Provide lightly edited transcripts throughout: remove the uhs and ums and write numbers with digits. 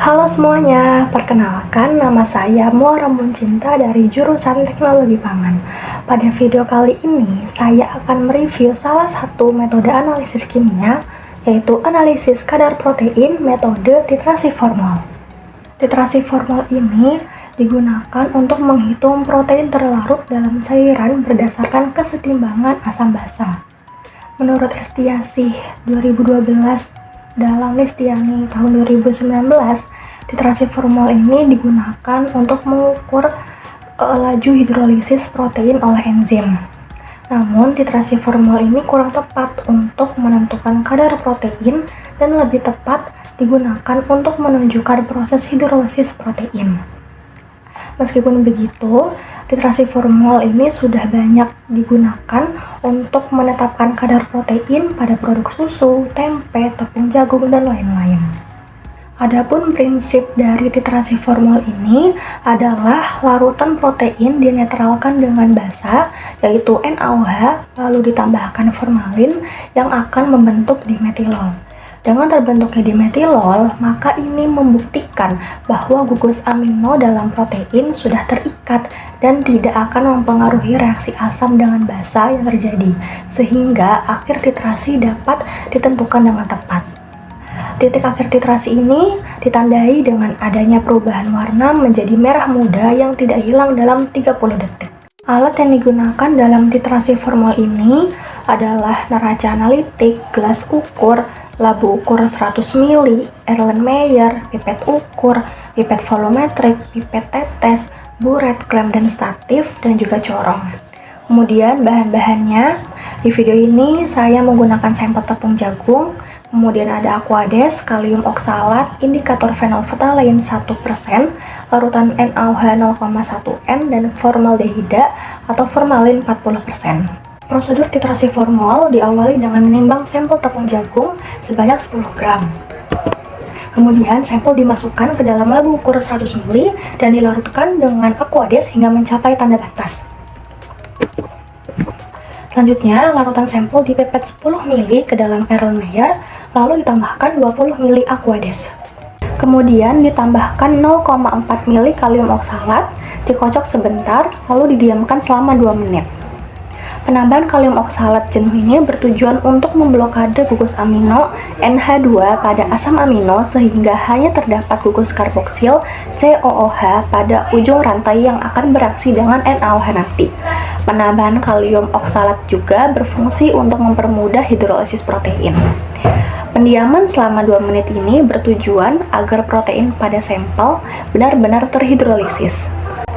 Halo semuanya, perkenalkan nama saya Muara Muncinta dari jurusan Teknologi Pangan. Pada video kali ini, saya akan mereview salah satu metode analisis kimia, yaitu analisis kadar protein metode titrasi formal. Titrasi formal ini digunakan untuk menghitung protein terlarut dalam cairan berdasarkan kesetimbangan asam basa. Menurut Estiasih 2012 dalam Listiani tahun 2019, titrasi formal ini digunakan untuk mengukur laju hidrolisis protein oleh enzim. Namun, titrasi formal ini kurang tepat untuk menentukan kadar protein dan lebih tepat digunakan untuk menunjukkan proses hidrolisis protein. Meskipun begitu, titrasi formal ini sudah banyak digunakan untuk menetapkan kadar protein pada produk susu, tempe, tepung jagung, dan lain-lain. Adapun prinsip dari titrasi formal ini adalah larutan protein dinetralkan dengan basa, yaitu NaOH, lalu ditambahkan formalin yang akan membentuk dimetilol. Dengan terbentuknya dimetilol, maka ini membuktikan bahwa gugus amino dalam protein sudah terikat dan tidak akan mempengaruhi reaksi asam dengan basa yang terjadi, sehingga akhir titrasi dapat ditentukan dengan tepat. Titik akhir titrasi ini ditandai dengan adanya perubahan warna menjadi merah muda yang tidak hilang dalam 30 detik. Alat yang digunakan dalam titrasi formal ini adalah neraca analitik, gelas ukur, labu ukur 100 ml, Erlenmeyer, pipet ukur, pipet volumetrik, pipet tetes, buret, klem dan statif, dan juga corong. Kemudian bahan-bahannya, di video ini saya menggunakan sampel tepung jagung, kemudian ada aquades, kalium oksalat, indikator fenolftalein 1%, larutan NaOH 0,1N, dan formaldehida atau formalin 40%. Prosedur titrasi formal diawali dengan menimbang sampel tepung jagung sebanyak 10 gram. Kemudian sampel dimasukkan ke dalam labu ukur 100 ml dan dilarutkan dengan aquades hingga mencapai tanda batas. Selanjutnya, larutan sampel dipipet 10 ml ke dalam Erlenmeyer, lalu ditambahkan 20 ml aquades. Kemudian ditambahkan 0,4 ml kalium oksalat, dikocok sebentar, lalu didiamkan selama 2 menit. Penambahan kalium oksalat jenuh ini bertujuan untuk memblokade gugus amino NH2 pada asam amino sehingga hanya terdapat gugus karboksil COOH pada ujung rantai yang akan bereaksi dengan NaOH nanti. Penambahan kalium oksalat juga berfungsi untuk mempermudah hidrolisis protein. Pendiaman selama 2 menit ini bertujuan agar protein pada sampel benar-benar terhidrolisis.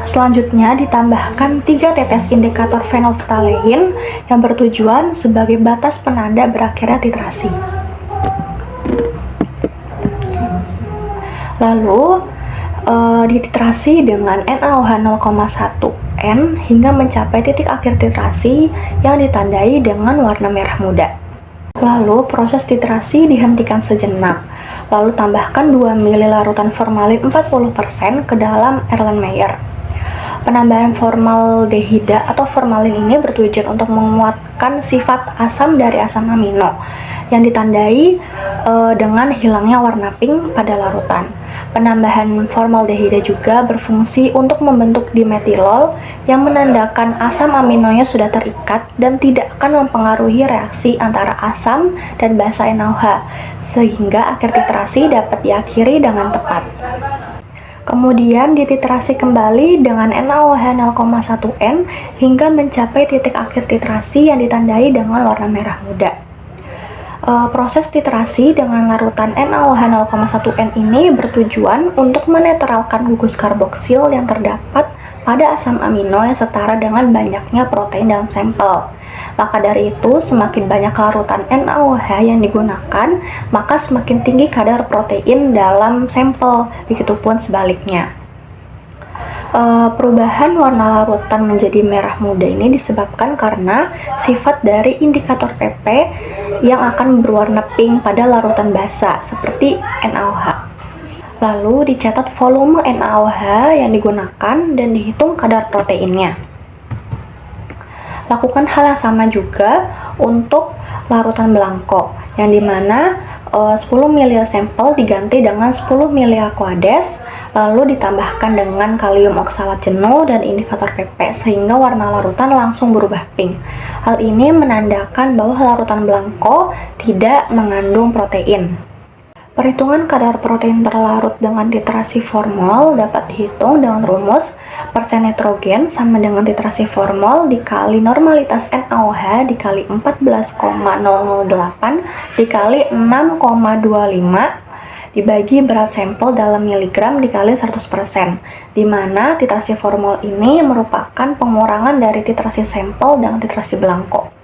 Selanjutnya ditambahkan 3 tetes indikator fenolftalein yang bertujuan sebagai batas penanda berakhirnya titrasi. Lalu dititrasi dengan NaOH 0,1N hingga mencapai titik akhir titrasi yang ditandai dengan warna merah muda. Lalu proses titrasi dihentikan sejenak. Lalu tambahkan 2 ml larutan formalin 40% ke dalam Erlenmeyer. Penambahan formaldehida atau formalin ini bertujuan untuk menguatkan sifat asam dari asam amino yang ditandai dengan hilangnya warna pink pada larutan. Penambahan formaldehida juga berfungsi untuk membentuk dimetilol yang menandakan asam aminonya sudah terikat dan tidak akan mempengaruhi reaksi antara asam dan basa NaOH sehingga akhir titrasi dapat diakhiri dengan tepat. Kemudian dititrasi kembali dengan NaOH 0,1N hingga mencapai titik akhir titrasi yang ditandai dengan warna merah muda. Proses titrasi dengan larutan NaOH 0,1N ini bertujuan untuk menetralkan gugus karboksil yang terdapat pada asam amino yang setara dengan banyaknya protein dalam sampel. Maka dari itu, semakin banyak larutan NaOH yang digunakan, maka semakin tinggi kadar protein dalam sampel, begitupun sebaliknya. Perubahan warna larutan menjadi merah muda ini disebabkan karena sifat dari indikator PP yang akan berwarna pink pada larutan basa, seperti NaOH. Lalu dicatat volume NaOH yang digunakan dan dihitung kadar proteinnya. Lakukan hal yang sama juga untuk larutan belangko, yang dimana 10 ml sampel diganti dengan 10 ml Aquades, lalu ditambahkan dengan kalium oksalat jenuh dan indikator PP sehingga warna larutan langsung berubah pink. Hal ini menandakan bahwa larutan blanko tidak mengandung protein. Perhitungan kadar protein terlarut dengan titrasi formol dapat dihitung dengan rumus persen nitrogen sama dengan titrasi formol dikali normalitas NaOH dikali 14,008 dikali 6,25 dibagi berat sampel dalam miligram dikali 100%, di mana titrasi formol ini merupakan pengurangan dari titrasi sampel dengan titrasi blanko.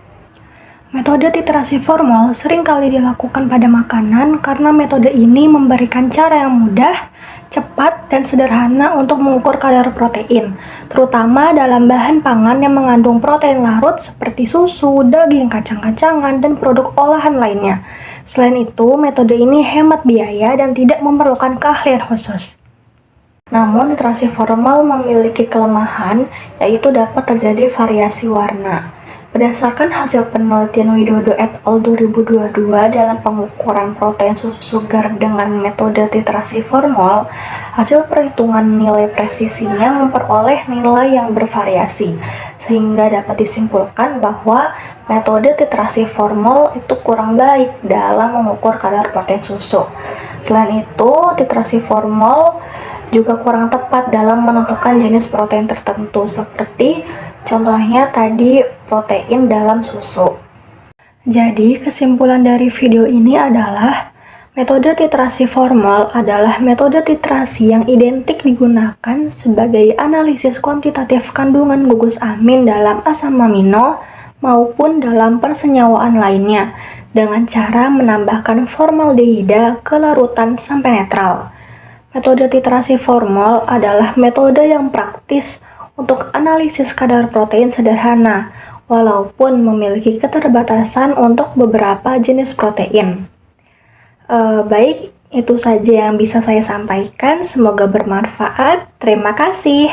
Metode titrasi formol seringkali dilakukan pada makanan karena metode ini memberikan cara yang mudah, cepat, dan sederhana untuk mengukur kadar protein, terutama dalam bahan pangan yang mengandung protein larut seperti susu, daging, kacang-kacangan, dan produk olahan lainnya. Selain itu, metode ini hemat biaya dan tidak memerlukan keahlian khusus. Namun, titrasi formol memiliki kelemahan, yaitu dapat terjadi variasi warna. Berdasarkan hasil penelitian Widodo et al. 2022 dalam pengukuran protein susu segar dengan metode titrasi formol, hasil perhitungan nilai presisinya memperoleh nilai yang bervariasi, sehingga dapat disimpulkan bahwa metode titrasi formol itu kurang baik dalam mengukur kadar protein susu. Selain itu, titrasi formol juga kurang tepat dalam menentukan jenis protein tertentu seperti contohnya tadi protein dalam susu. Jadi kesimpulan dari video ini adalah metode titrasi formol adalah metode titrasi yang identik digunakan sebagai analisis kuantitatif kandungan gugus amin dalam asam amino maupun dalam persenyawaan lainnya dengan cara menambahkan formaldehida ke larutan sampai netral. Metode titrasi formol adalah metode yang praktis untuk analisis kadar protein sederhana, walaupun memiliki keterbatasan untuk beberapa jenis protein. Baik, itu saja yang bisa saya sampaikan. Semoga bermanfaat. Terima kasih.